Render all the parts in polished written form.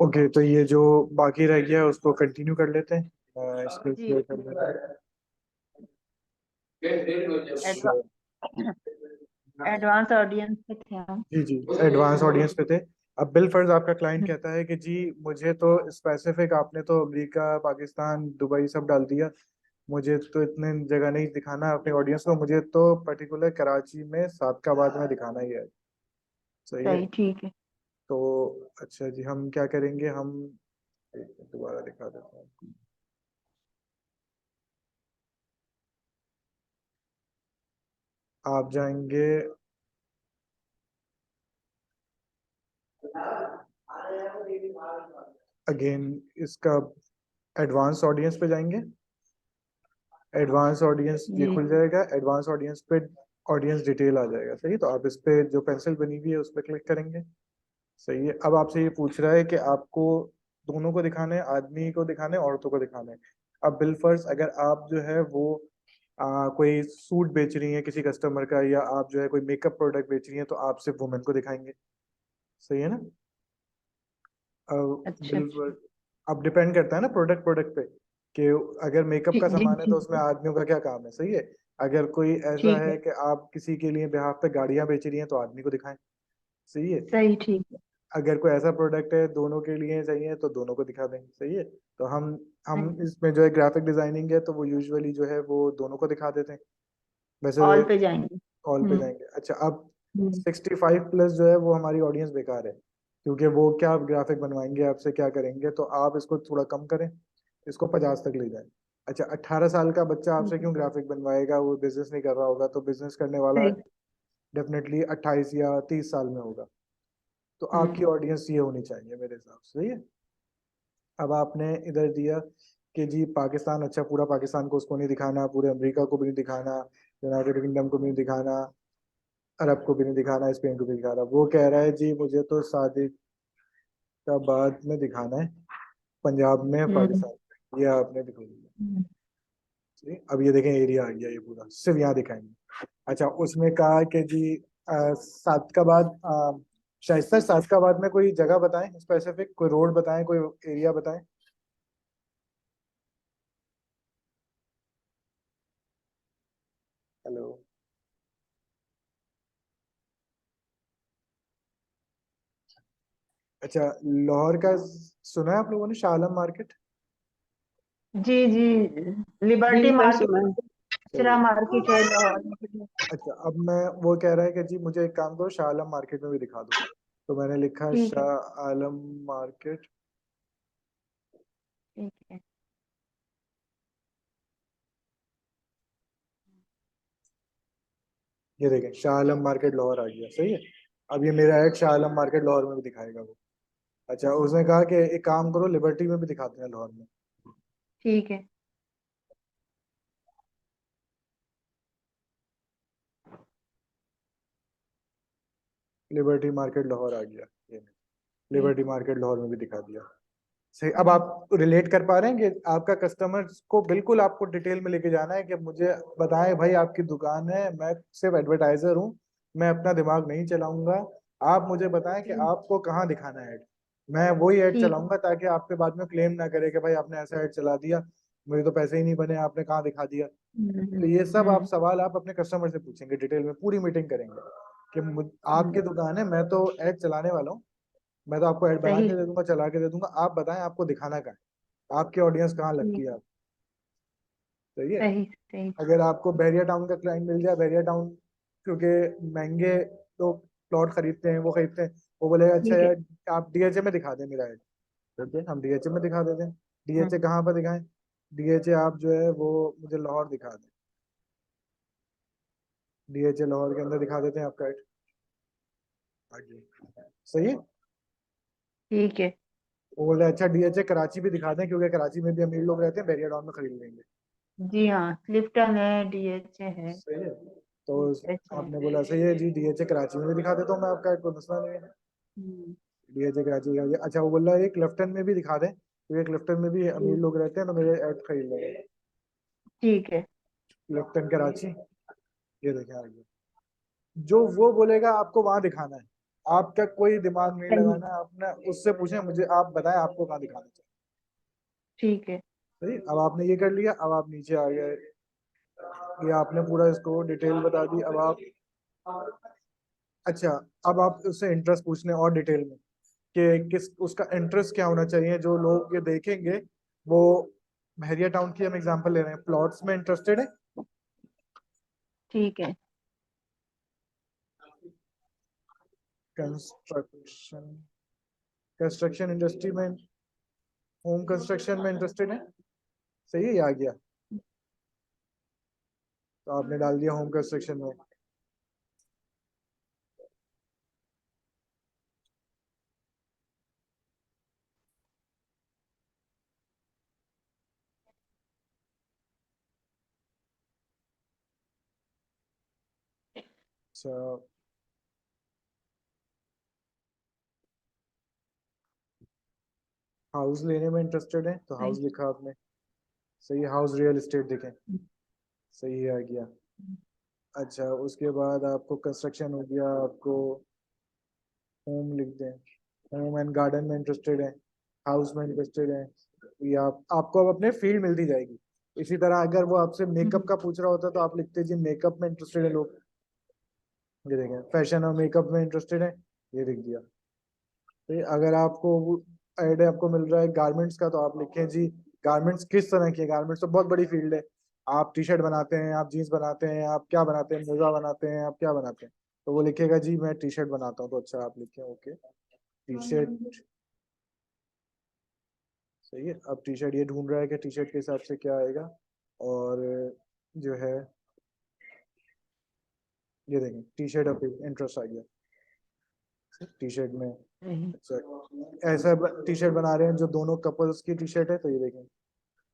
Okay, तो ये जो बाकी रह गया है उसको कंटिन्यू कर लेते हैं। इस पे जी। प्ले कर लेते हैं। एडवा, एडवांस ऑडियंस पे थे हम। जी जी, एडवांस ऑडियंस पे थे। अब बिल फर्ज आपका क्लाइंट हम्म, कहता है कि जी मुझे तो स्पेसिफिक, आपने तो अमेरिका, पाकिस्तान, दुबई सब डाल दिया, मुझे तो इतने जगह नहीं दिखाना अपने ऑडियंस को, मुझे तो पर्टिकुलर कराची में सादकाबाद में दिखाना ही है। सही है। सही, ठीक है। तो अच्छा जी, हम क्या करेंगे, हम एक मिनट दोबारा दिखा देते हैं। आप जाएंगे अगेन इसका एडवांस ऑडियंस पे जाएंगे। एडवांस ऑडियंस ये जी। खुल जाएगा, एडवांस ऑडियंस पे ऑडियंस डिटेल आ जाएगा। सही, तो आप इस पे जो पेंसिल बनी हुई है उस पर क्लिक करेंगे। सही है। अब आपसे ये पूछ रहा है कि आपको दोनों को दिखाना है, आदमी को दिखाना है, औरतों को दिखाना है। अब बिल फर्स्ट अगर आप जो है वो कोई सूट बेच रही हैं किसी कस्टमर का, या आप जो है कोई मेकअप प्रोडक्ट बेच रही हैं, तो आप सिर्फ वुमेन को दिखाएंगे। सही है ना। अच्छा बिल अच्छा। अब डिपेंड करता है ना प्रोडक्ट प्रोडक्ट पे, कि अगर मेकअप जी का जी सामान है तो ठीक उसमें है। आदमियों का क्या काम है। सही है। अगर कोई ऐसा ठीक है। है कि आप किसी के लिए बिहाफ पे गाड़ियां बेच रही हैं तो आदमी को दिखाएं। सही है। सही, ठीक है। अगर कोई ऐसा प्रोडक्ट है दोनों के लिए चाहिए तो दोनों को दिखा देंगे। सही है। तो हम सही। इसमें जो है ग्राफिक डिजाइनिंग है तो वो यूजुअली जो है वो दोनों को दिखा देते हैं वैसे। ऑल पे जाएंगे। ऑल पे जाएंगे। अच्छा, अब हम्म, 65 प्लस जो है वो हमारी ऑडियंस बेकार है, क्योंकि वो क्या ग्राफिक बनवाएंगे आपसे, क्या करेंगे, तो आप इसको थोड़ा कम करें, इसको 50 तक ले जाएं। अच्छा, 18 साल का बच्चा ठीक आपसे है। क्यों ग्राफिक बनवाएगा, वो बिजनेस नहीं कर रहा होगा, तो बिजनेस करने वाला सही। डेफिनेटली 28 या 30 साल में होगा। तो हम्म। आपकी ऑडियंस ये होनी चाहिए मेरे हिसाब से। सही है। अब आपने इधर दिया कि जी पाकिस्तान, अच्छा पूरा पाकिस्तान को उसको नहीं दिखाना, पूरे अमेरिका को भी नहीं दिखाना, यूनाइटेड किंगडम को भी नहीं दिखाना, अरब को भी नहीं दिखाना, स्पेन को भी नहीं दिखाना। वो कह रहा है जी मुझे तो शादी का बाद में दिखाना है, पंजाब में, हम्म। पाकिस्तान में। ये आपने दिखा दिया। हम्म। ठीक, अब ये देखें एरिया आ गया ये पूरा, सिर्फ यहाँ दिखाएंगे। अच्छा, उसमें कहा कि जी सादकाबाद, शायद सर सादकाबाद में कोई जगह बताएं, स्पेसिफिक कोई रोड बताएं, कोई एरिया बताएं। हेलो। अच्छा, लाहौर का सुना है आप लोगों ने, शाह आलम मार्केट। जी जी। जी लिबर्टी सर मार्केट, सुना है। सही कचरा है। मार्केट है लाहौर में। अच्छा, अब मैं, वो कह रहा है कि जी मुझे एक काम करो, शाह आलम मार्केट में भी दिखा दो। तो मैंने लिखा ठीक है। शाह आलम मार्केट। ठीक है। ये देखें शाह आलम मार्केट लाहौर आ गया। सही है। अब ये मेरा ऐड शाह आलम मार्केट लाहौर में भी दिखाएगा वो। अच्छा, उसने कहा कि एक काम करो, लिबर्टी में भी दिखाते हैं लाहौर में। ठीक है। लिबर्टी मार्केट लाहौर आ गया। ये ठीक लिबर्टी है। मार्केट लाहौर में भी दिखा दिया। सही। अब हम्म। आप रिलेट कर पा रहे हैं कि आपका कस्टमर को बिल्कुल आपको डिटेल में लेके जाना है कि मुझे बताएं भाई आपकी दुकान है, मैं सिर्फ एडवर्टाइजर हूँ, मैं अपना दिमाग नहीं चलाऊंगा, आप मुझे बताएं कि ठीक। आपको कहाँ दिखाना है ऐड। मैं वही ऐड ठीक है। चलाऊंगा ताकि आपके बाद में क्लेम ना करे कि भाई आपने ऐसा ऐड चला दिया, मुझे तो पैसे ही नहीं बने, आपने कहाँ दिखा दिया। तो ये सब आप हम्म। सवाल आप अपने कस्टमर से पूछेंगे डिटेल में, पूरी मीटिंग करेंगे कि आपकी हम्म, दुकान है, मैं तो ऐड चलाने वाला हूँ, मैं तो आपको ऐड बना सही। के दे दूंगा, चला के दे दूंगा, आप बताएं आपको दिखाना कहाँ है, आपकी ऑडियंस कहाँ लगती ठीक है है। आप। सही है। सही सही। अगर आपको बैरिया टाउन का क्लाइंट मिल जाए, बैरिया टाउन क्योंकि महंगे लोग प्लॉट खरीदते हैं, वो खरीदते हैं, वो बोलेगा अच्छा ठीक है। यार आप डीएचए में दिखा दें मेरा ऐड। ठीक है, हम डीएचए में दिखा देते हैं। डीएचए हम्म। कहाँ पर दिखाएं, डीएचए आप जो है वो मुझे लाहौर दिखा दें, डीएचए लाहौर के अंदर दिखा देते हैं आपका ऐड। आगे। सही है। ठीक है। वो बोल रहे हैं अच्छा डीएचए कराची भी दिखा दें, क्योंकि कराची में भी अमीर लोग रहते हैं, बैरिया टाउन में खरीद लेंगे। जी हाँ, क्लिफ्टन है, डीएचए है। सही है। तो अच्छा है। आपने बोला सही है जी, डीएचए कराची में भी दिखा देता हूँ मैं आपका, कोई मसला नहीं है। हम्म। डीएचए कराची दिखा दिया। अच्छा, वो बोल रहा है एक लेफ्टन में भी दिखा दें, क्योंकि एक लेफ्टन में भी अमीर ठीक। लोग रहते हैं तो मेरे ऐड खरीद लेंगे। ठीक है। लेफ्टन कराची, ये देखें आगे, जो वो बोलेगा आपको वहां दिखाना है। आपका कोई दिमाग नहीं सही, लगाना, आपने उससे पूछे मुझे आप बताएं आपको कहाँ दिखाना चाहिए। ठीक है। सही, अब आपने ये कर लिया, अब आप नीचे आ गए, ये आपने पूरा इसको डिटेल बता दी। अब आप, अच्छा, अब आप उससे इंटरेस्ट पूछने और डिटेल में कि किस उसका इंटरेस्ट क्या होना चाहिए, जो लोग ये देखेंगे वो। बहरिया टाउन की हम एग्जांपल ले रहे हैं, प्लॉट्स में इंटरेस्टेड है, ठीक है। कंस्ट्रक्शन कंस्ट्रक्शन इंडस्ट्री में, होम कंस्ट्रक्शन में इंटरेस्टेड है। सही है, ये आ गया, तो आपने डाल दिया होम कंस्ट्रक्शन में। अच्छा, हाउस लेने में इंटरेस्टेड है, तो सही। हाउस लिखा आपने। सही है, हाउस रियल एस्टेट देखें। सही है, आ गया। अच्छा, उसके बाद आपको कंस्ट्रक्शन हो गया, आपको होम लिख दें, होम एंड गार्डन में इंटरेस्टेड है, हाउस में इंटरेस्टेड है। ये आपको अब अपने फील्ड मिलती जाएगी। इसी तरह अगर वो आपसे मेकअप का पूछ रहा होता तो आप लिखते जी मेकअप में इंटरेस्टेड है लोग, ये देखें, फैशन और मेकअप में इंटरेस्टेड है, ये लिख दिया। तो अगर आपको ऐड आपको मिल रहा है गारमेंट्स का, तो आप लिखें जी गारमेंट्स किस तरह की है। गारमेंट्स तो बहुत बड़ी फील्ड है, आप टी शर्ट बनाते हैं, आप जीन्स बनाते हैं, आप क्या बनाते हैं, मोजा बनाते हैं, आप क्या बनाते हैं। तो वो लिखेगा जी मैं टी शर्ट बनाता हूँ, तो अच्छा आप लिखें ओके टी शर्ट। सही है, अब टी शर्ट ये ढूंढ रहा है कि टी शर्ट के हिसाब से क्या आएगा। और जो है, ये देखें टी शर्ट अब इंटरेस्ट आ गया टी शर्ट में। सही। अच्छा, ऐसा टी शर्ट बना रहे हैं जो दोनों कपल्स की टी शर्ट है, तो ये देखें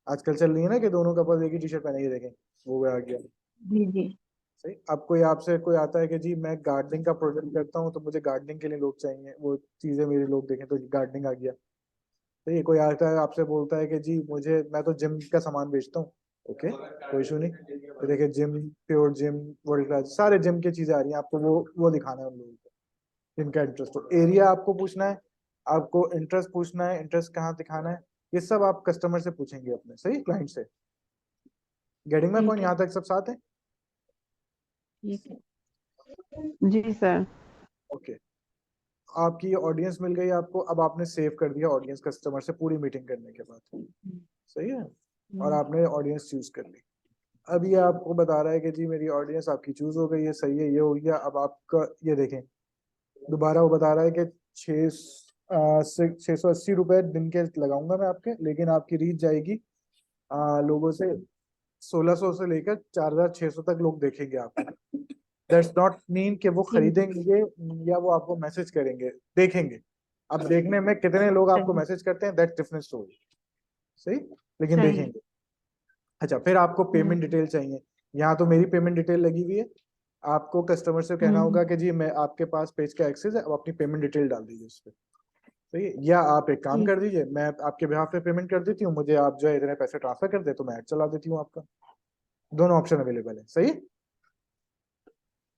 आजकल चल रही है ना कि दोनों कपल एक ही टी शर्ट पहने, ये देखें वो आ गया। जी जी। सही, अब कोई आपसे कोई आता है कि जी मैं गार्डनिंग का प्रोजेक्ट करता हूँ, तो मुझे गार्डनिंग के लिए लोग चाहिए, वो चीजें मेरे लोग देखें, तो गार्डनिंग आ गया। तो ये कोई आता है आपसे बोलता है कि जी मुझे, मैं तो जिम का सामान बेचता हूँ, ओके कोई इशू नहीं। तो देखिए gym, pure gym, world class, सारे जिम की चीजें आ रही हैं, आपको वो दिखाना है उन लोगों को जिनका इंटरेस्ट हो। एरिया आपको पूछना है, आपको इंटरेस्ट पूछना है, इंटरेस्ट कहाँ दिखाना है, ये सब आप कस्टमर से पूछेंगे अपने, सही, क्लाइंट से। गेटिंग माय पॉइंट, ठीक है। यहाँ तक सब साथ है। ठीक है। जी सर। ओके, आपकी ऑडियंस मिल गई आपको, अब आपने सेव कर दिया ऑडियंस कस्टमर से पूरी मीटिंग करने के बाद। सही है, और आपने ऑडियंस चूज कर ली। अब ये आपको बता रहा है कि जी मेरी ऑडियंस आपकी चूज हो गई है, सही है, ये हो गया। अब आपका ये देखें, दोबारा वो बता रहा है कि 680 रुपए दिन के लगाऊंगा मैं आपके, लेकिन आपकी रीच जाएगी लोगों से 1600 से लेकर 4600 तक लोग देखेंगे आपको। दैट्स नॉट मीन कि वो ठीक। खरीदेंगे या वो आपको मैसेज करेंगे, देखेंगे। अब देखने में कितने लोग आपको सही। मैसेज करते हैं दैट डिफरेंट स्टोरी। सही, लेकिन सही। देखेंगे। अच्छा, फिर आपको पेमेंट डिटेल चाहिए, यहाँ तो मेरी पेमेंट डिटेल लगी हुई है। आपको कस्टमर से कहना होगा कि जी मैं आपके पास पेज का एक्सेस है, अब अपनी पेमेंट डिटेल डाल दीजिए उस पर। सही है, या आप एक काम ठीक। कर दीजिए, मैं आपके बिहाफ पे पेमेंट कर देती हूँ, मुझे आप जो है इतने पैसे ट्रांसफर कर दे तो मैं ऐड चला देती हूँ आपका। दोनों ऑप्शन अवेलेबल है। सही,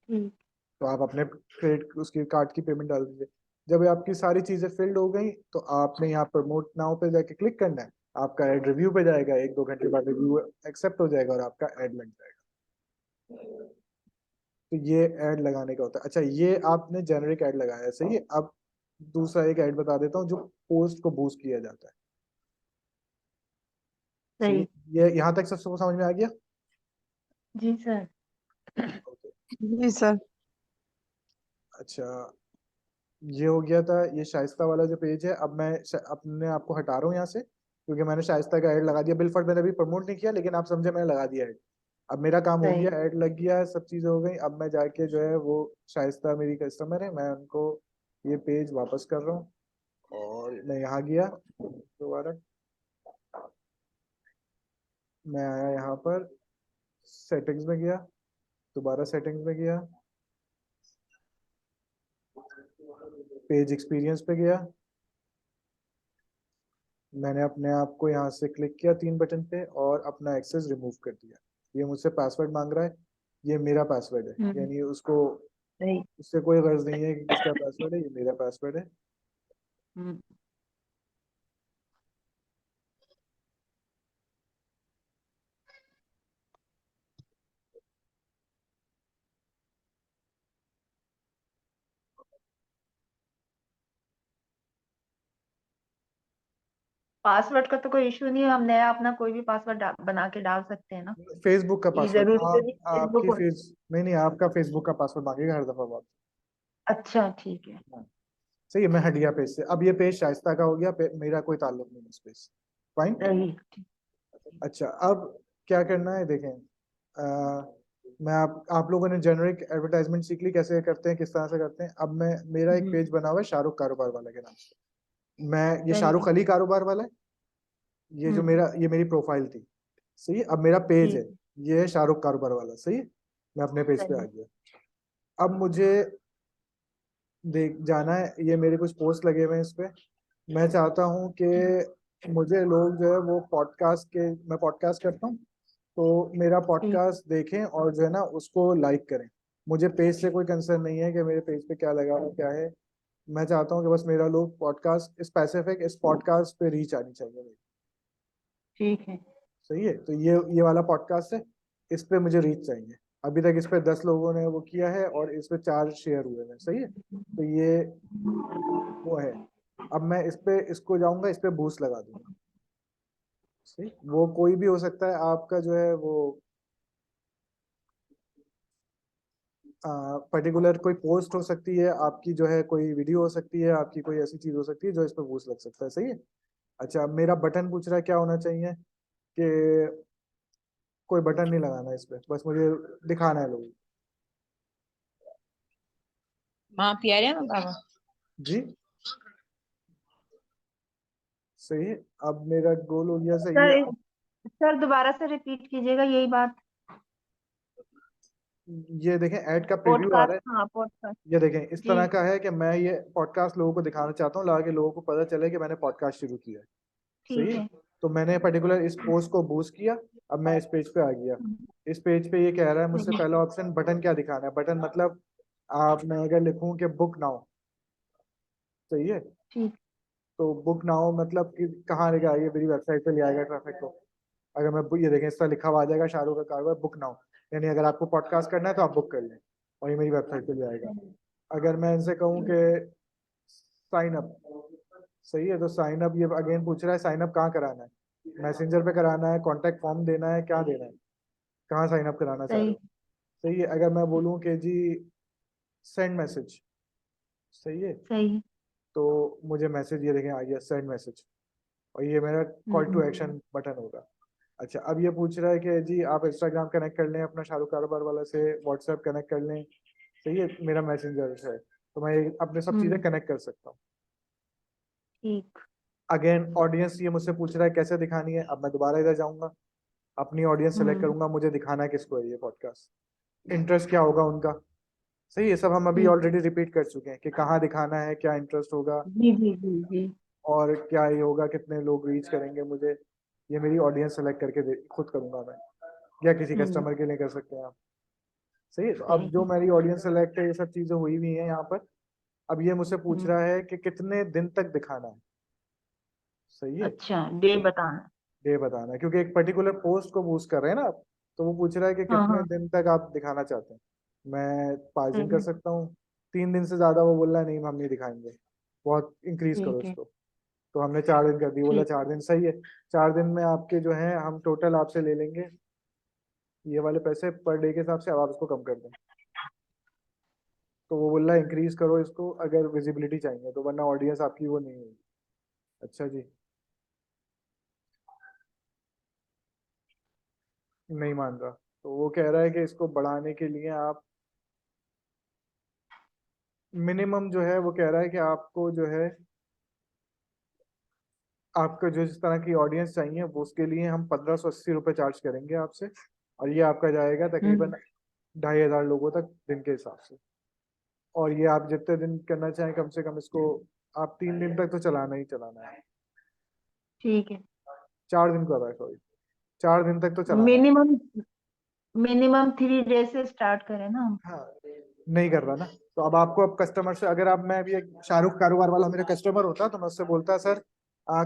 ठीक। तो आप अपने क्रेडिट उसकी कार्ड की पेमेंट डाल दीजिए। जब ये आपकी सारी चीजें फिल्ड हो गई, तो आपने यहाँ प्रमोट नाउ पे जाके क्लिक करना है, आपका एड रिव्यू पे जाएगा, 1-2 घंटे बाद रिव्यू एक्सेप्ट हो जाएगा और आपका एड लग जाएगा। तो ये ऐड लगाने का होता है। अच्छा, ये आपने जेनरिक ऐड लगाया है, सही है। अब दूसरा एक ऐड बता देता हूँ जो पोस्ट को बूस्ट किया जाता है। सही है, सही। ये यहाँ तक सबको समझ में आ गया। जी सर। जी सर। अच्छा, ये हो गया था, ये शाइस्ता वाला जो पेज है। अब मैं अपने आप को हटा रहा हूँ यहाँ से, क्योंकि मैंने शाइस्ता का ऐड लगा दिया। बिलफर्ड मैंने अभी प्रमोट नहीं किया, लेकिन आप समझे मैंने लगा दिया ऐड। अब मेरा काम हो सही। गया, ऐड लग गया है, सब चीजें हो गई। अब मैं जाके जो है वो, शाइस्ता मेरी कस्टमर है, मैं उनको ये पेज वापस कर रहा हूँ। और मैं यहाँ गया दोबारा, मैं आया यहाँ पर, सेटिंग्स में गया, दोबारा सेटिंग्स में गया, पेज एक्सपीरियंस पे गया, मैंने अपने आप को यहाँ से क्लिक किया 3 बटन पे और अपना एक्सेस रिमूव कर दिया। ये मुझसे पासवर्ड मांग रहा है, ये मेरा पासवर्ड है, यानी उसको सही। उससे कोई गर्ज नहीं है कि किसका पासवर्ड है, ये मेरा पासवर्ड है। हम्म। पासवर्ड का तो कोई इशू नहीं है, हम नया अपना कोई भी पासवर्ड बना के डाल सकते हैं ना। फेसबुक का ये पासवर्ड जरूरी तो आप नहीं आपकी फेसबुक। फेस नहीं नहीं, आपका फेसबुक का पासवर्ड मांगेगा हर दफा बात। अच्छा ठीक है। हाँ, सही है। मैं हट गया पेज से। अब ये पेज शाइस्ता का हो गया, मेरा कोई ताल्लुक नहीं है इस पेज से। फाइन। सही। अच्छा, अब क्या करना है देखें। मैं आप लोगों ने जेनरिक एडवर्टाइजमेंट सीख ली कैसे करते हैं, किस तरह से करते हैं। अब मैं मेरा एक हम्म। पेज बना हुआ है शाहरुख कारोबार वाला के नाम से। मैं ये सही है। शाहरुख अली कारोबार वाला है। ये जो हम्म। ये मेरी प्रोफाइल थी। सही है। अब मेरा पेज है, ठीक। ये है शाहरुख कारोबार वाला। सही है। मैं अपने पेज पे सही आ है। गया। अब मुझे देख जाना है, ये मेरे कुछ पोस्ट लगे हुए हैं इस पे। मैं चाहता हूँ कि मुझे लोग जो है वो पॉडकास्ट के, मैं पॉडकास्ट करता हूँ, तो मेरा ठीक। पॉडकास्ट देखें और जो है ना उसको लाइक करें। मुझे पेज से कोई कंसर्न नहीं है कि मेरे पेज पे क्या लगा हुआ क्या है। मैं चाहता हूँ कि बस मेरा लोग पॉडकास्ट स्पेसिफिक इस पॉडकास्ट पे रीच आनी चाहिए मेरी। ठीक है। सही है। तो ये वाला पॉडकास्ट है, इस पे मुझे रीच चाहिए। अभी तक इस पे 10 लोगों ने वो किया है और इस पे 4 शेयर हुए हैं। सही है। तो ये वो है। अब मैं इस पे इसको जाऊंगा, इस पे बूस्ट लगा दूंगा। सही। वो कोई भी हो सकता है आपका जो है वो पर्टिकुलर कोई पोस्ट हो सकती है आपकी, जो है कोई वीडियो हो सकती है आपकी, कोई ऐसी चीज हो सकती है जो इस पर बूस्ट लग सकता है। सही है। अच्छा, अब मेरा बटन पूछ रहा है क्या होना चाहिए, कि कोई बटन नहीं लगाना इस पे, बस मुझे दिखाना है लोगों को। माँ प्यारे ना बाबा। जी। सही है। अब मेरा गोल हो गया। सही है। सर अब सर दोबारा से रिपीट कीजिएगा यही बात। ये देखें ऐड का प्रीव्यू आ रहा पॉडकास्ट, है। हाँ पॉडकास्ट। ये देखें इस जी। तरह का है कि मैं ये पॉडकास्ट लोगों को दिखाना चाहता हूँ, ताकि लोगों को पता चले कि मैंने पॉडकास्ट शुरू किया है। सही ठीक है। है। तो मैंने पर्टिकुलर इस पोस्ट को बूस्ट किया। अब मैं इस पेज पे आ गया। इस पेज पे ये कह रहा है मुझसे, सही। पहला ऑप्शन बटन क्या दिखाना है। बटन मतलब आप, मैं अगर लिखूं कि बुक नाउ। सही है। ठीक। तो बुक नाउ मतलब कि कहाँ लेके आएगा, मेरी वेबसाइट पे ले आएगा ट्रैफिक को। अगर मैं ये देखें इस तरह लिखा हुआ आ जाएगा शाहरुख का कारोबार बुक नाउ, यानी अगर आपको पॉडकास्ट करना है तो आप बुक कर लें, और ये मेरी वेबसाइट पे ले आएगा। अगर मैं इनसे कहूँ कि साइन अप। सही है। तो साइन अप, ये अगेन पूछ रहा है साइन अप कहाँ कराना है, मैसेंजर पे कराना है, कॉन्टैक्ट फॉर्म देना है, क्या देना है, कहाँ साइन अप कराना चाह रहे सही। हो। सही है। अगर मैं बोलूँ कि जी सेंड मैसेज। सही है। सही। तो मुझे मैसेज ये देखें आ गया, सेंड मैसेज, और ये मेरा कॉल टू एक्शन बटन होगा। अच्छा, अब ये पूछ रहा है कि जी आप इंस्टाग्राम कनेक्ट कर लें अपना शाहरुख कारोबार वाला से, व्हाट्सएप कनेक्ट कर लें। सही है। मेरा मैसेंजर है, तो मैं ये अपने सब चीज़ें हम्म। कनेक्ट कर सकता हूँ। ठीक। अगेन ऑडियंस ये मुझसे पूछ रहा है कैसे दिखानी है। अब मैं दोबारा इधर जाऊंगा, अपनी ऑडियंस सेलेक्ट हम्म। करूंगा, मुझे दिखाना है किसको है ये पॉडकास्ट, इंटरेस्ट क्या होगा उनका। सही है। सब हम अभी ठीक। ऑलरेडी रिपीट कर चुके हैं कि कहाँ दिखाना है, क्या इंटरेस्ट होगा, जी जी जी जी। और क्या ये होगा, कितने लोग रीच करेंगे मुझे। ये मेरी ऑडियंस सेलेक्ट करके खुद करूंगा मैं, या किसी हम्म। कस्टमर के लिए कर सकते हैं आप। सही है। तो अब सही जो है। मेरी ऑडियंस सेलेक्ट है, ये सब चीजें हुई हुई हैं यहाँ पर। अब ये मुझसे पूछ हम्म। रहा है कि कितने दिन तक दिखाना है। सही है। अच्छा डे बताना। डे बताना है, क्योंकि एक पर्टिकुलर पोस्ट को बूस्ट कर रहे हैं ना आप। तो वो पूछ रहा है कि हाँ कितने हाँ। दिन तक आप दिखाना चाहते हैं। मैं 5 दिन कर सही। सकता हूँ, 3 दिन से ज्यादा वो बोल रहा है नहीं हम नहीं दिखाएंगे, बहुत इंक्रीज करो ठीक है। इसको। तो हमने 4 दिन कर दी, बोला ठीक। 4 दिन। सही है। 4 दिन में आपके जो है हम टोटल आपसे ले लेंगे ये वाले पैसे पर डे के हिसाब से, अब आप इसको कम कर दें। तो वो बोल रहा है इंक्रीज करो इसको अगर विजिबिलिटी चाहिए तो, वरना ऑडियंस आपकी वो नहीं होगी। अच्छा जी। नहीं मान रहा। तो वो कह रहा है कि इसको बढ़ाने के लिए आप मिनिमम जो है, वो कह रहा है कि आपको जो है, आपको जो जिस तरह की ऑडियंस चाहिए वो उसके लिए हम 1580 रुपये चार्ज करेंगे आपसे, और ये आपका जाएगा हम्म। तकरीबन 2500 लोगों तक दिन के हिसाब से। और ये आप जितने दिन करना चाहें, कम से कम इसको आप 3 दिन तक तो चलाना ही चलाना है। ठीक है। 4 दिन का है, सॉरी, 4 दिन तक तो चलाना है। मिनिमम मिनिमम 3 डे से स्टार्ट करें ना हम। हाँ, नहीं कर रहा ना। तो अब आपको अब कस्टमर से, अगर आप, मैं भी एक शाहरुख कारोबार वाला मेरा कस्टमर होता तो मैं उससे बोलता सर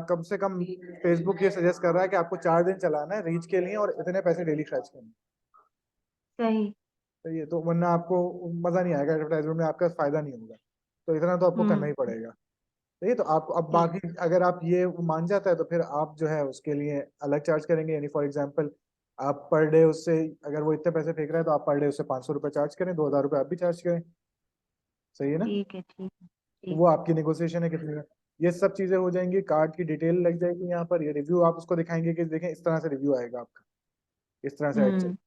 कम से कम फेसबुक ये सजेस्ट कर रहा है कि आपको 4 दिन चलाना है रीच के लिए और इतने पैसे डेली खर्च करने हैं। सही। तो ये तो, वरना आपको मजा नहीं आएगा एडवर्टाइजमेंट में, आपका फायदा नहीं होगा। तो इतना तो आपको करना ही पड़ेगा। तो ये तो आप अब ठीक। बाकी अगर आप ये मान जाता है तो फिर आप जो है उसके लिए अलग चार्ज करेंगे। यानी फॉर एग्जांपल आप पर डे उससे, अगर वो इतने पैसे फेंक रहा है तो आप पर डे उससे 500 रुपये चार्ज करें, 2,000 रुपये आप भी चार्ज करें। सही है ना। ठीक है। ठीक है। तो ठीक वो है। आपकी नेगोशिएशन है कितनी है। ये सब चीजें हो जाएंगी, कार्ड की डिटेल लग जाएगी यहाँ पर, ये रिव्यू आप उसको दिखाएंगे कि देखें इस तरह से रिव्यू आएगा आपका, इस तरह से ऐड चल। हम्म।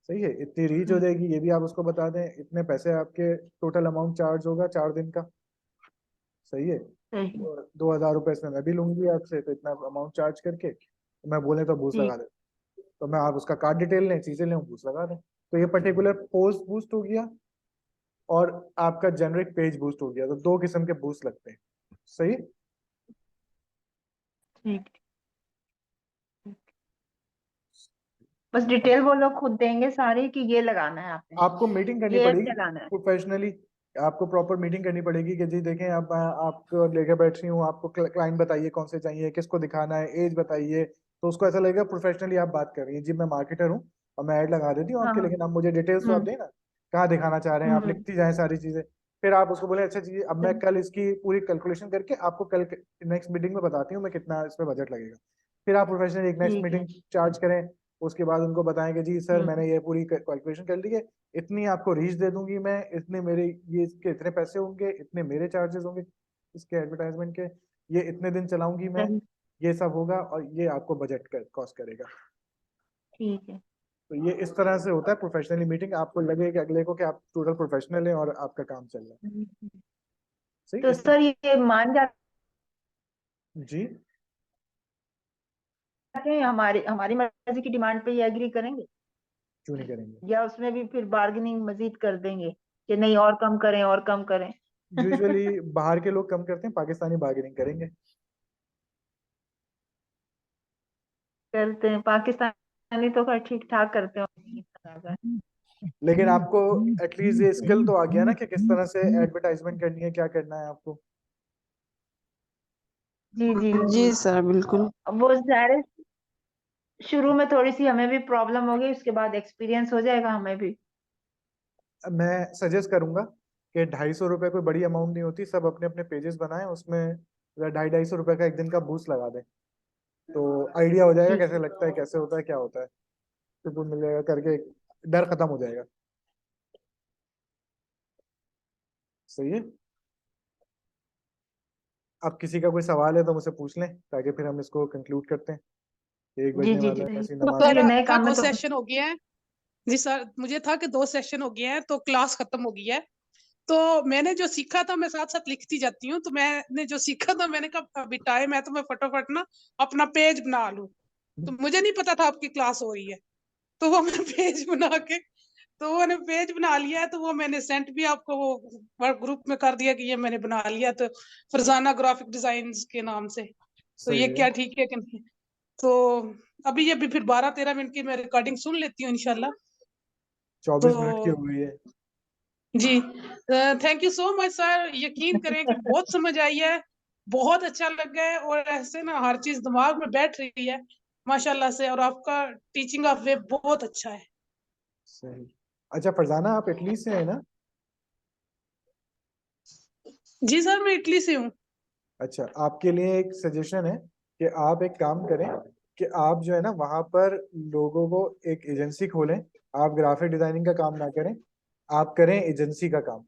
सही है, इतनी रीच हो जाएगी, ये भी आप उसको बता दें, इतने पैसे आपके टोटल अमाउंट चार्ज होगा 4 दिन का। सही है। सही। और 2,000 रुपये इसमें मैं भी लूंगी आपसे, तो इतना अमाउंट चार्ज करके तो मैं बोले तो बूस्ट ठीक। लगा दे। तो मैं, आप उसका कार्ड डिटेल लें, चीजें लें, बूस्ट लगा दें। तो ये पर्टिकुलर पोस्ट बूस्ट हो गया और आपका जेनरिक पेज बूस्ट हो गया। तो 2 किस्म के बूस्ट लगते हैं। सही। ठीक। बस डिटेल वो लोग खुद देंगे सारी कि ये लगाना है आपने, आपको मीटिंग करनी ये पड़ेगी चलाना है। प्रोफेशनली। आपको प्रॉपर मीटिंग करनी पड़ेगी कि जी देखें, अब आपको लेके बैठ रही हूँ, आपको क्लाइंट बताइए कौन से चाहिए, किसको दिखाना है, एज बताइए। तो उसको ऐसा लगेगा प्रोफेशनली आप बात कर रही हैं, जी मैं मार्केटर हूँ और मैं ऐड लगा देती हूँ हाँ आपके, हाँ। लेकिन आप मुझे डिटेल्स तो आप हम्म। दें ना, कहाँ दिखाना चाह रहे हैं, आप हम्म। लिखती जाएं सारी चीजें। फिर आप उसको बोले अच्छा जी, अब मैं कल इसकी पूरी कैलकुलेशन करके आपको कल नेक्स्ट मीटिंग में बताती हूँ मैं कितना इसमें बजट लगेगा। फिर आप प्रोफेशनली एक नेक्स्ट ठीक है। मीटिंग चार्ज करें। उसके बाद उनको बताएं कि जी सर हम्म। मैंने ये पूरी कैलकुलेशन कर ली है, इतनी आपको रीच दे दूंगी मैं, इतने मेरे, ये इसके इतने पैसे होंगे, इतने मेरे चार्जेस होंगे इसके एडवर्टाइजमेंट के, ये इतने दिन चलाऊंगी मैं, सही। ये सब होगा और ये आपको बजट कॉस्ट करेगा। ठीक है। तो ये इस तरह से होता है प्रोफेशनली मीटिंग, आपको लगे कि अगले को कि आप टोटल प्रोफेशनल हैं और आपका काम चल रहा है। हम्म। सही तो इस सर ये मान जाते जी। हैं, हमारी हमारी मर्जी की डिमांड पे ये एग्री करेंगे, क्यों नहीं करेंगे। या उसमें भी फिर बार्गेनिंग मजीद कर देंगे कि नहीं और कम करें और कम करें? यूजुअली बाहर के लोग कम करते हैं, पाकिस्तानी बार्गेनिंग करेंगे। करते हैं पाकिस्तानी तो खैर ठीक ठाक करते हैं। लेकिन आपको एटलीस्ट ये स्किल तो आ गया ना कि किस तरह से एडवर्टाइजमेंट करनी है, क्या करना है आपको। जी जी जी जी। सर बिल्कुल। अब वो ज़ाहिर है, शुरू में थोड़ी सी हमें भी प्रॉब्लम होगी, उसके बाद एक्सपीरियंस हो जाएगा हमें भी। मैं सजेस्ट करूंगा कि 250 रुपये कोई बड़ी अमाउंट नहीं होती, सब अपने अपने पेजेस बनाएं, उसमें 250-250 रुपये का एक दिन का बूस्ट लगा दें। तो आइडिया हो जाएगा ठीक कैसे लगता है, कैसे होता है, क्या होता है, तो वो मिल जाएगा करके, डर खत्म हो जाएगा। सही है। अब किसी का कोई सवाल है तो मुझसे पूछ लें ताकि फिर हम इसको कंक्लूड करते हैं। एक जी बजने जी वाला जी। है, सही। ऐसी तो नमाज ये मेरा नए था काम में 2 तो सेशन हो गए हैं जी सर, मुझे था कि 2 सेशन हो गए हैं तो क्लास खत्म हो गई है। तो मैंने जो सीखा था मैं साथ साथ लिखती जाती हूँ, तो मैंने जो सीखा था मैंने कहा अभी टाइम है तो मैं फटाफट ना अपना पेज बना लूं। तो मुझे नहीं पता था आपकी क्लास हो रही है, तो वो मैंने पेज बना के, तो वो मैंने पेज बना लिया है, तो वो मैंने सेंड भी आपको वो ग्रुप में कर दिया कि ये मैंने बना लिया, तो फरजाना ग्राफिक डिजाइन के नाम से। तो ये सही है। क्या ठीक है कि नहीं? तो अभी ये भी फिर 12-13 मिनट की मैं रिकॉर्डिंग सुन लेती हूँ इंशाल्लाह। 24 मिनट की तो हो गई है। जी, thank you so much sir, यकीन करें कि बहुत समझ आई है, बहुत अच्छा लगा है, और ऐसे ना हर चीज दिमाग में बैठ रही है माशाल्लाह से, और आपका टीचिंग का वे बहुत अच्छा है। सही। अच्छा फरजाना, आप इटली से हैं ना। जी सर, मैं इटली से हूँ। अच्छा, आपके लिए एक सजेशन है कि आप एक काम करें कि आप जो है ना वहाँ पर लोगों को एक एजेंसी खोलें। आप ग्राफिक डिजाइनिंग का काम ना करें, आप करें एजेंसी का काम।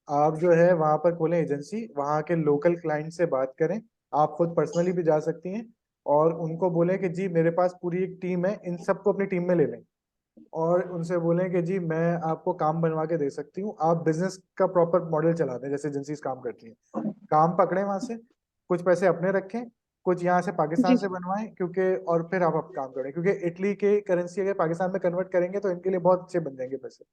आप जो है वहाँ पर खोलें एजेंसी, वहाँ के लोकल क्लाइंट से बात करें। आप खुद पर्सनली भी जा सकती हैं और उनको बोलें कि जी मेरे पास पूरी एक टीम है, इन सबको अपनी टीम में ले लें और उनसे बोलें कि जी मैं आपको काम बनवा के दे सकती हूँ। आप बिजनेस का प्रॉपर मॉडल चला दें जैसे एजेंसीज काम करती हैं। काम पकड़े वहां से, कुछ पैसे अपने रखें, कुछ यहाँ से पाकिस्तान जी से बनवाएं, क्योंकि और फिर आप काम करें, क्योंकि इटली के करेंसी अगर पाकिस्तान में कन्वर्ट करेंगे तो इनके लिए बहुत अच्छे बन जाएंगे पैसे।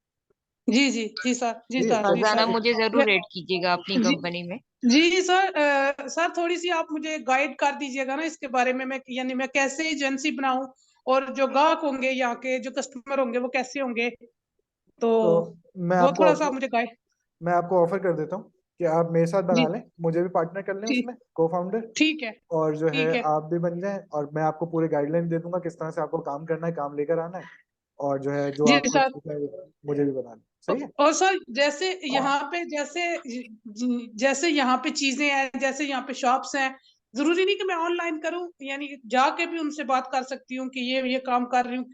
जी जी जी सर, जी ठीक है, सर, तो जी फरजाना सर। मुझे या- जरूर ऐड कीजिएगा अपनी जी कंपनी में। जी सर, सर थोड़ी सी आप मुझे गाइड कर दीजिएगा ना इसके बारे में, मैं यानी मैं कैसे एजेंसी बनाऊं, और जो ग्राहक होंगे यहाँ के जो कस्टमर होंगे वो कैसे होंगे, तो तो मैं वो आपको थोड़ा सा ऑफर मुझे गाइड। मैं आपको ऑफर कर देता हूँ कि आप मेरे साथ बना जी लें, मुझे भी पार्टनर कर लें ठीक उसमें, को फाउंडर, ठीक है और जो है ठीक है आप भी बन जाएं, और मैं आपको पूरे गाइडलाइन दे दूंगा किस तरह से आपको काम करना है, काम लेकर आना है, और जो है जो जी आपको सर। ठीक है मुझे भी बना लें। सही है। और सर जैसे यहाँ पे जैसे यहाँ पे चीजें हैं, जैसे यहाँ पे शॉप्स हैं, जरूरी नहीं कि मैं ऑनलाइन करूँ, यानी जाके भी उनसे बात कर सकती हूँ कि ये काम कर रही हूँ।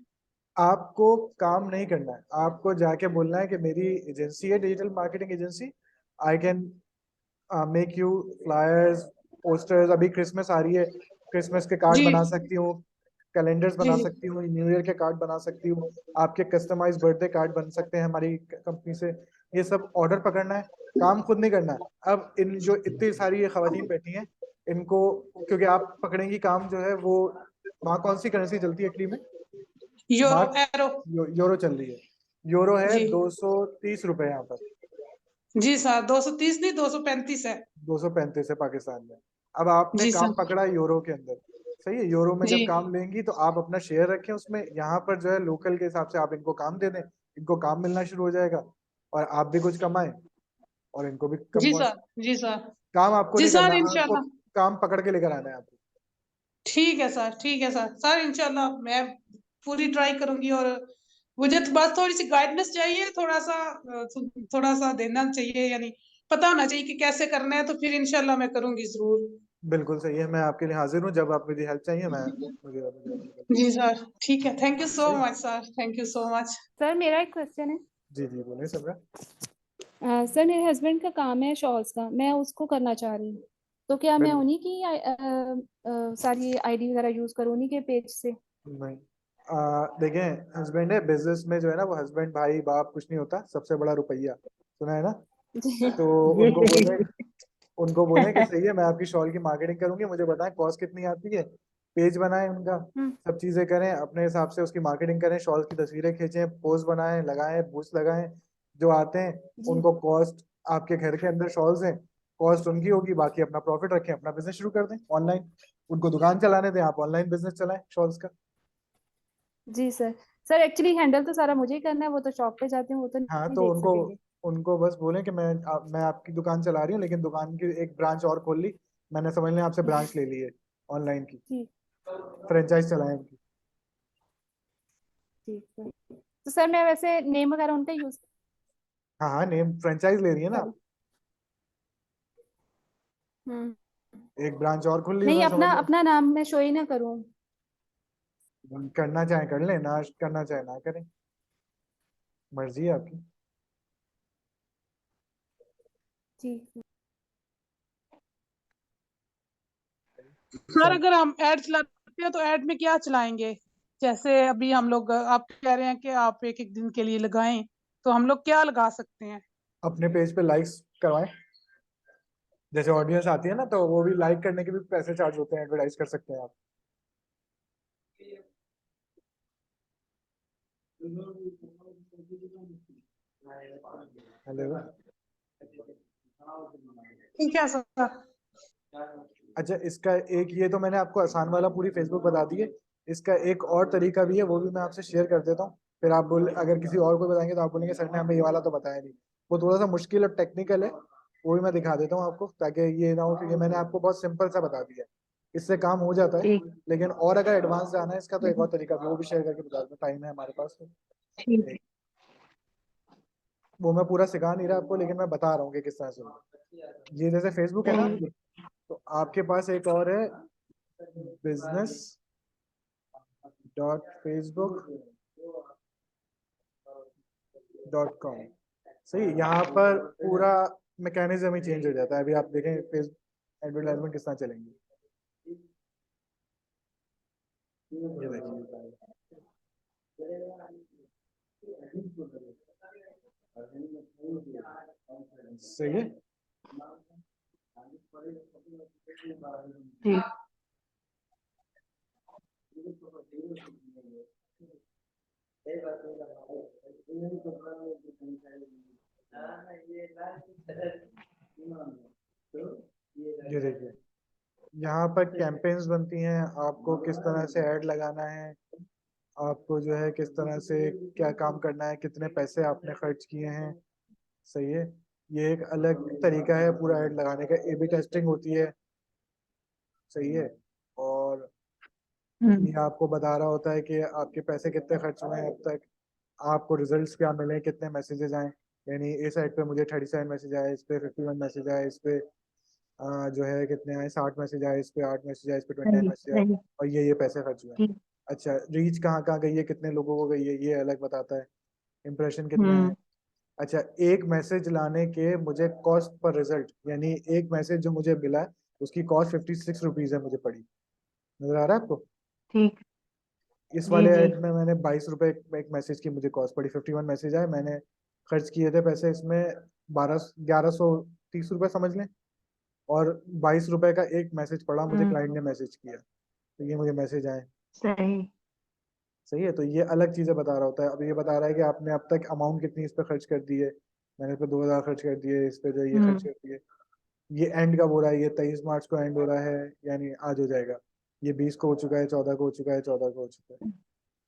आपको काम नहीं करना है, आपको जाके बोलना है कि मेरी एजेंसी है, digital marketing agency, I can make you flyers, posters, अभी क्रिसमस आ रही है, क्रिसमस के कार्ड जी बना सकती हूँ, कैलेंडर्स जी बना जी सकती हूँ, न्यू ईयर के कार्ड बना सकती हूँ, आपके कस्टमाइज बर्थडे कार्ड बन सकते हैं हमारी कंपनी से। ये सब ऑर्डर पकड़ना है, काम खुद नहीं करना है। अब इन जो इतनी सारी ये खवातीन बैठी हैं, इनको, क्योंकि आप पकड़ेंगी काम जो है वो, वहाँ कौन सी करेंसी चलती है इटली में? Euro mark, arrow. यूरो चल रही है। यूरो है जी 230 रुपए यहाँ पर, जी सर, 230 नहीं 235 है। 235 है पाकिस्तान में। अब आपने जी काम सर पकड़ा है यूरो के अंदर, सही है। यूरो में जी जब काम लेंगी तो आप अपना शेयर रखें उसमें, यहाँ पर जो है लोकल के हिसाब से आप इनको काम दे दें, इनको काम मिलना शुरू हो जाएगा, और आप भी कुछ कमाएं और इनको भी जी कम। सर जी सर काम आपको जी नहीं सर करना, आपको इंशाल्लाह। काम पकड़ के लेकर आना है आपको। ठीक है सर, ठीक है सर। सर इंशाल्लाह मैं पूरी ट्राई करूंगी, और मुझे तो बस थोड़ी सी गाइडेंस चाहिए, थोड़ा सा देना चाहिए, यानी पता होना चाहिए कि कैसे करना है, तो फिर इंशाल्लाह मैं करूंगी जरूर। बिल्कुल सही है, मैं आपके लिए हाजिर हूँ, जब आप मेरी हेल्प चाहिए मैं, मुझे जी सर ठीक है, थैंक यू सो सही। Much sir, thank you so much. Sir मेरा एक क्वेश्चन है। जी जी बोलिए सबरा। सर मेरे हस्बैंड का काम है शॉल्स का, मैं उसको करना चाह रही हूँ, तो क्या मैं बिल्कुल उन्हीं की सारी आईडी वगैरह यूज करूँ उन्हीं के पेज से? नहीं, देखें, हस्बैंड है, बिजनेस में जो है ना वो हस्बैंड भाई बाप कुछ नहीं होता, सबसे बड़ा रुपया, सुना है ना? जी तो उनको बोले कि सही है, मैं आपकी शॉल की मार्केटिंग करूंगी, मुझे बताएं कॉस्ट कितनी आती है, पेज बनाएं उनका, हम्म, सब चीजें करें अपने हिसाब से, उसकी मार्केटिंग करें, शॉल की तस्वीरें खींचें, पोस्ट बनाएं, लगाएं, बूस्ट लगाएं, जो आते हैं जी उनको कॉस्ट, आपके घर के अंदर शॉल्स हैं, कॉस्ट उनकी होगी, बाकी अपना प्रॉफिट रखें, अपना बिजनेस शुरू कर दें ऑनलाइन, उनको दुकान चलाने दें, आप ऑनलाइन बिजनेस चलाएं शॉल्स का। जी सर। सर एक्चुअली हैंडल तो सारा मुझे ही करना है, वो तो शॉप पे जाते हैं, वो तो हाँ नहीं तो देख उनको सकेंगे। उनको बस बोलें कि मैं आपकी दुकान चला रही हूँ, लेकिन दुकान की एक ब्रांच और खोल ली, मैंने समझ लें आपसे ब्रांच ले ली है ऑनलाइन की, जी फ्रेंचाइज चलाएं उनकी। ठीक है। तो सर मैं वैसे नेम वगैरह उनका यूज हाँ हाँ, नेम फ्रेंचाइज ले रही है ना करूँ? आप, हम्म, एक ब्रांच और खुल ली नहीं उन्होंने, समझ अपना लो। अपना नाम मैं शो ही ना करूँ। करना चाहे कर लें, ना करना चाहे ना करें, मर्जी है आपकी। जी सर सब अगर हम ऐड चलाते हैं तो ऐड में क्या चलाएंगे? जैसे अभी हम लोग, आप कह रहे हैं कि आप एक एक दिन के लिए लगाएं, तो हम लोग क्या लगा सकते हैं? अपने पेज पे लाइक्स करवाएं, जैसे ऑडियंस आती है ना तो वो भी लाइक करने के भी पैसे चार्ज होते हैं, एडवर्टाइज कर सकते हैं आप। हेलो। ठीक है सर। अच्छा, इसका एक, ये तो मैंने आपको आसान वाला पूरी फेसबुक बता दी है, इसका एक और तरीका भी है, वो भी मैं आपसे शेयर कर देता हूँ, फिर आप बोल, अगर किसी और को बताएंगे तो आप बोलेंगे सर ने हमें ये वाला तो बताया नहीं, वो थोड़ा सा मुश्किल और टेक्निकल है, वो भी मैं दिखा देता हूँ आपको, ताकि ये ना हो, क्योंकि मैंने आपको बहुत सिंपल सा बता दिया है, इससे काम हो जाता है, ठीक लेकिन और अगर एडवांस जाना है इसका तो एक और तरीका भी, वो भी शेयर करके बता दूँ, टाइम है हमारे पास तो। ठीक वो मैं पूरा सिखा नहीं रहा आपको, लेकिन मैं बता रहा हूँ कि किस तरह से होगा। ये जैसे फेसबुक है ना, तो आपके पास एक और है, business.facebook.com, सही। यहाँ पर पूरा मैकेनिज्म ही चेंज हो जाता है, अभी आप देखें फेसबुक एडवर्टाइजमेंट किस तरह चलेंगे, ये देखिए, सही है। ठीक ये देखिए, यहाँ पर कैंपेन्स बनती हैं, आपको किस तरह से ऐड लगाना है, आपको जो है किस तरह से क्या काम करना है, कितने पैसे आपने खर्च किए हैं, सही है। ये एक अलग तरीका है पूरा ऐड लगाने का, ए बी टेस्टिंग होती है, सही है। और ये आपको बता रहा होता है कि आपके पैसे कितने खर्च हुए हैं अब तक, आपको रिजल्ट्स क्या मिले, कितने मैसेजेस आए। यानी ए साइड पे मुझे 37 मैसेज आए, इस पे 51 मैसेज आए, इस पे जो है कितने आए, 60 मैसेज आए, इस पे 8 मैसेज आए, इस पे 29 सही मैसेज आए, सही और ये पैसे खर्च हुए हैं। ठीक। अच्छा, रीच कहाँ कहाँ गई है, कितने लोगों को गई है, ये अलग बताता है। इम्प्रेशन कितने हैं। अच्छा, एक मैसेज लाने के मुझे कॉस्ट पर रिजल्ट, यानी एक मैसेज जो मुझे मिला है उसकी कॉस्ट 56 रुपीज है मुझे पड़ी। नजर आ रहा है आपको? ठीक। इस जी वाले जी ऐड में मैंने 22 रुपए एक मैसेज की मुझे कॉस्ट पड़ी, 51 मैसेज आए, मैंने खर्च किए थे पैसे इसमें 1130 रुपए समझ लें, और 22 रुपए का एक मैसेज पड़ा मुझे, क्लाइंट ने मैसेज किया, तो ये मुझे मैसेज आए। सही सही है, तो ये अलग चीजें बता रहा होता है। अब ये बता रहा है कि आपने अब तक अमाउंट कितनी इस पे खर्च कर दी है, मैंने इस पे 2000 खर्च कर दिए, इस पे जो ये खर्च कर दिए। ये एंड कब हो रहा है, ये 23 मार्च को एंड हो रहा है, यानी आज हो जाएगा। ये 20 को हो चुका है, 14 को हो चुका है, 14 को हो चुका है।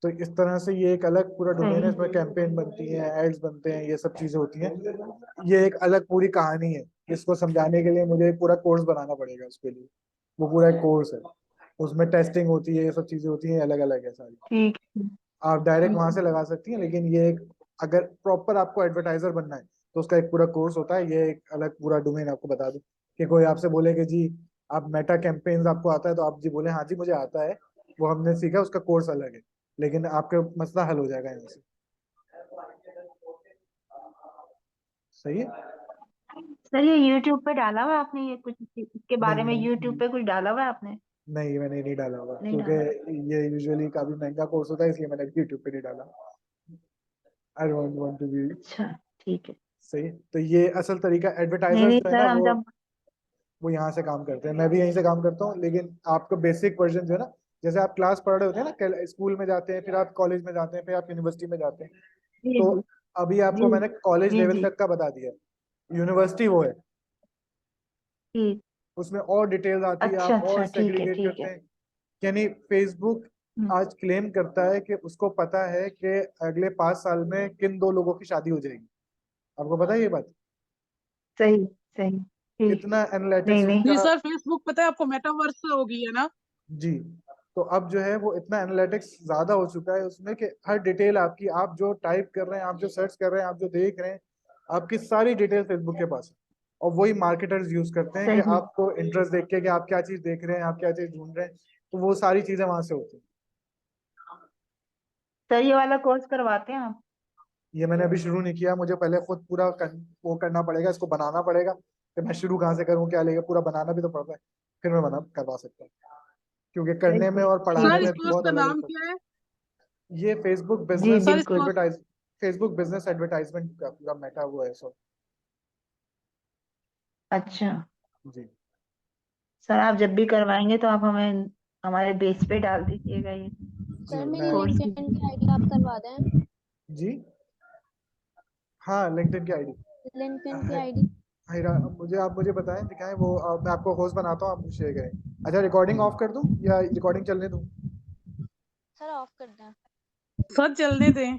तो इस तरह से ये एक अलग पूरा डोमेन है, इसमें कैंपेन बनती है, एड्स बनते हैं, ये सब चीजें होती हैं। ये एक अलग पूरी कहानी है, इसको समझाने के लिए मुझे एक पूरा कोर्स बनाना पड़ेगा उसके लिए, वो पूरा एक कोर्स है, उसमें टेस्टिंग होती है, ये सब चीजें होती हैं, अलग अलग है सारी। ठीक। आप डायरेक्ट वहां से लगा सकती हैं, लेकिन ये एक, अगर प्रॉपर आपको एडवर्टाइजर बनना है तो उसका एक पूरा कोर्स होता है। ये एक अलग पूरा डोमेन आपको बता दूं कि कोई आपसे बोले कि जी आप मेटा कैंपेन्स आपको आता है, तो आप जी बोले हाँ जी मुझे आता है, वो हमने सीखा, उसका कोर्स अलग है, लेकिन आपका मसला हल हो जाएगा यहाँ से। सही है। सर ये यूट्यूब पे डाला हुआ है आपने, ये कुछ इसके बारे में नहीं यूट्यूब पे कुछ डाला हुआ है आपने? नहीं, मैंने नहीं डाला हुआ, नहीं क्योंकि डाला। ये यूजुअली काफी महंगा कोर्स होता है, इसलिए मैंने यूट्यूब पे नहीं डाला। I don't want to be. अच्छा ठीक है। सही। तो ये असल तरीका, नहीं एडवर्टाइजर्स नहीं जो है सर, ना, हम जब वो यहाँ से काम करते हैं, मैं भी यहीं से काम करता हूँ, लेकिन आपको बेसिक वर्जन जो है ना, जैसे आप क्लास पढ़ रहे होते हैं ना, स्कूल में जाते हैं, फिर आप कॉलेज में जाते हैं, फिर आप यूनिवर्सिटी में जाते हैं, जी तो जी अभी आपको जी मैंने कॉलेज जी लेवल जी तक का बता दिया, यूनिवर्सिटी वो है, ठीक। उसमें और डिटेल्स आती है, अच्छा आप और अच्छा ठीक है सेग्रीगेट ठीक करते है। हैं। यानी फेसबुक आज क्लेम करता है कि उसको पता है कि अगले 5 साल में किन 2 लोगों की शादी हो जाएगी। आपको पता है ये बात? सही सही ठीक। इतना नहीं एनालिटिक्स नहीं जी उसका। सर, फेसबुक पता है आपको मेटावर्स हो गई है ना। जी। तो अब जो है वो इतना एनालिटिक्स ज्यादा हो चुका है उसमें कि हर डिटेल आपकी, आप जो टाइप कर रहे हैं, आप जो सर्च कर रहे हैं, आप जो देख रहे हैं, आपकी सारी डिटेल फेसबुक के पास है। और वही मार्केटर्स यूज करते हैं कि सही। आपको इंटरेस्ट देख के कि आप क्या चीज देख रहे हैं, आप क्या चीज ढूंढ रहे हैं, तो वो सारी चीजें वहां से होती हैं। सर ये वाला कोर्स करवाते हैं आप? ये मैंने अभी शुरू नहीं किया, मुझे पहले खुद पूरा वो करना पड़ेगा, इसको बनाना पड़ेगा कि मैं शुरू कहाँ से करूँ, क्या लेगा, पूरा बनाना भी तो पड़ता है, फिर मैं बना करवा सकता हूँ, क्योंकि सही करने में और ठीक पढ़ाने सर है इस में कोर्स बहुत का अलग अलग नाम फर्क। क्या है? ये फेसबुक जी बिजनेस सर इस बिल्कुल। कोर्स फेसबुक बिजनेस एडवर्टाइजमेंट का पूरा मेटा हुआ है सब। अच्छा जी। सर, आप जब भी करवाएंगे तो आप हमें हमारे बेस पे डाल दीजिएगा ये जी सर मेरी मैं। कोर्स। लिंक्डइन की आईडी आप करवा दें। जी हाँ, लिंक्डइन की आईडी लिंक्डइन की है। आईडी। मुझे आप मुझे बताएं, दिखाएं वो, मैं आपको होस्ट बनाता हूँ, आप मुझे शेयर करें। अच्छा, रिकॉर्डिंग ऑफ कर दूं या रिकॉर्डिंग चलने दूं? सर ऑफ कर दें। सर चलने दें।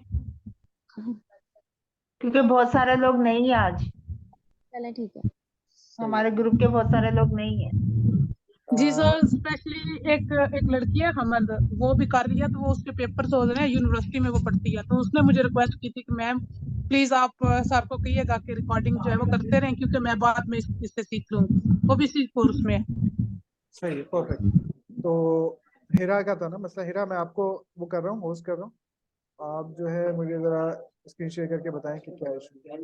क्योंकि बहुत सारे लोग नहीं है आज, चलें ठीक है। हमारे ग्रुप के बहुत सारे लोग नहीं है। जी सर, स्पेशली एक एक लड़की है हमद, वो भी कर रही है, तो वो उसके पेपर हो रहे हैं, यूनिवर्सिटी में वो पढ़ती है, तो उसने मुझे रिक्वेस्ट की थी कि मैम प्लीज आप सर को कहिएगा कि रिकॉर्डिंग जो है वो करते रहें, क्योंकि मैं बाद में इससे सीख लूँ, वो भी इसी कोर्स में है। सही है, परफेक्ट। तो हिरा का था ना मसला, हिरा मैं आपको वो कर रहा हूँ, होस्ट कर रहा हूँ, आप जो है मुझे जरा स्क्रीन शेयर करके बताएं कि क्या इशू है।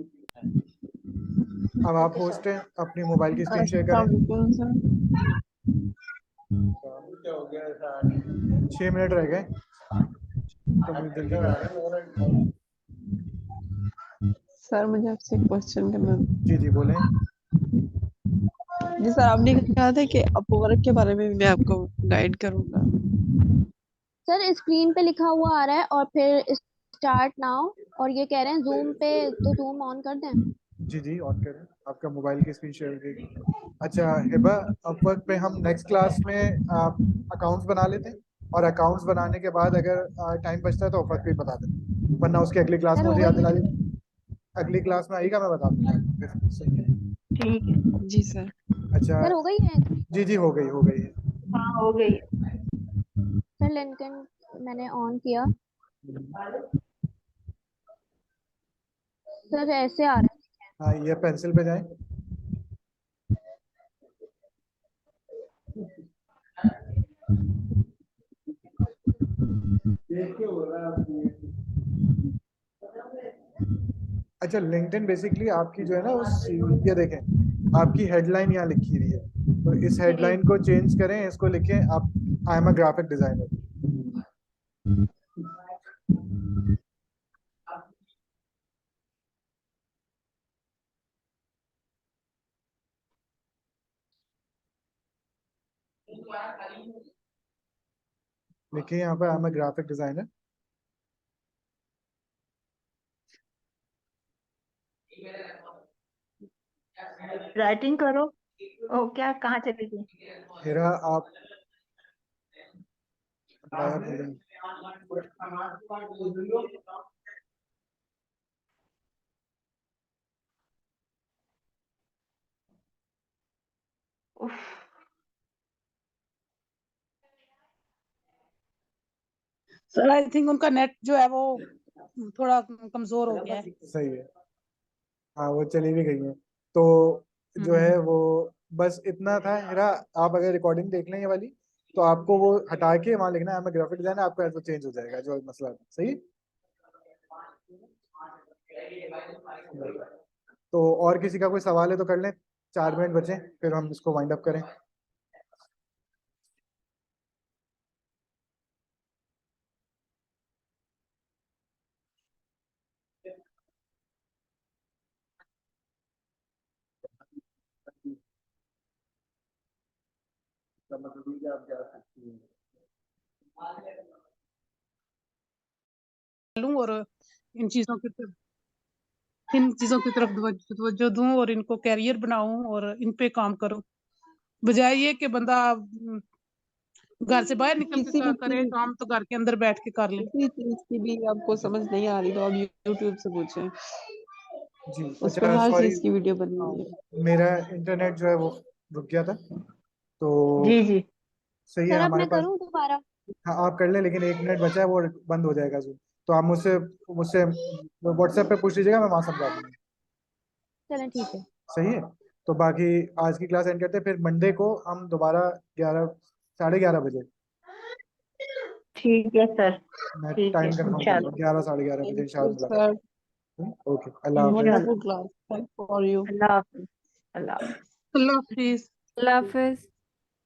अब आप ओके होस्ट सर। हैं, अपनी मोबाइल की स्क्रीन शेयर अस्सलाम करें। वालेकुम सर। 6 मिनट रह गए, तो मुझे जल्दी करना है। सर मुझे आपसे एक क्वेश्चन करना था। जी जी बोलें। जी सर, आपने कहा था कि अपवर्क के बारे में मैं आपको गाइड करूंगा। सर स्क्रीन पे लिखा हुआ आ रहा है और फिर स्टार्ट नाउ, और ये कह रहे हैं जूम पे, तो जूम ऑन कर दें। जी जी ऑन करें, आपका मोबाइल की स्क्रीन शेयर करेगी। अच्छा हिबा, अपवर्क पे हम नेक्स्ट क्लास में अकाउंट्स बना लेते हैं, और अकाउंट्स बनाने के बाद अगर टाइम बचता है तो अपवर्क पे बता दें, वरना उसकी अगली क्लास सर में हो मुझे गई याद दिला मीटिंग। दें। अगली क्लास में आएगा, मैं बता दूंगा फिर। सही है। ठीक है। जी सर। अच्छा सर हो गई है? जी जी, हो गई है। हाँ हो गई। सर लिंक्डइन मैंने ऑन किया। सर ऐसे आ रहा है। हाँ, ये पेंसिल पे जाएं। अच्छा, लिंक्डइन बेसिकली आपकी जो है ना ये देखें, आपकी हेडलाइन यहाँ लिखी हुई है, तो इस हेडलाइन को चेंज करें, इसको लिखें आप, I am a graphic designer. लिखिए यहाँ पर, I am a graphic designer. Writing करो। ओ क्या, कहाँ चली गई? हेरा आप गायब हो गए। उफ, सर आई थिंक उनका नेट जो है वो थोड़ा कमजोर हो गया है। सही है। हाँ, वो चली भी गई है। तो जो है वो बस इतना था हेरा। आप अगर रिकॉर्डिंग देख लें ये वाली, तो आपको वो हटा के वहां लिखना है, मैं ग्राफिक डिजाइनर, आपका ऐसा चेंज हो जाएगा जो मसला है। सही। तो और किसी का कोई सवाल है तो कर लें, 4 मिनट बचे, फिर हम इसको वाइंड अप करें। लूं और इन चीजों की तरफ तवज्जो दूं और इनको कैरियर बनाऊं और इन पे काम करूं, बजाय ये कि बंदा घर से बाहर निकल के किसी भी करे चीज काम तो घर के अंदर बैठ के कर ले। किसी चीज की भी आपको समझ नहीं आ रही तो आप यूट्यूब से पूछें, जी। उस पर अच्छा, हर सॉरी, चीज की वीडियो बनी हुई है। मेरा इंटरनेट जो है वो रुक गया था, तो जी जी। सही है सर अब हमारे मैं पास। करूँ दोबारा? हाँ, आप कर लें, लेकिन 1 मिनट बचा है, वो बंद हो जाएगा Zoom। तो आप मुझसे मुझसे व्हाट्सएप पे पूछ लीजिएगा, मैं वहां समझा दूंगा। चलें ठीक है। सही है। तो बाकी आज की क्लास एंड करते हैं, फिर मंडे को हम दोबारा 11, 11:30 बजे। ठीक है सर। मैं ठीक है टाइम कंफर्म करता इंशाल्लाह। हूँ, 11, 11:30 बजे थैंक इंशाल्लाह यू मुलाकात सर। होगी। ओके, अल्लाह हाफिज। इंशाल्लाह। Wonderful class, thank for you. Allah Hafiz. Allah Hafiz. Allah Hafiz. Allah Hafiz.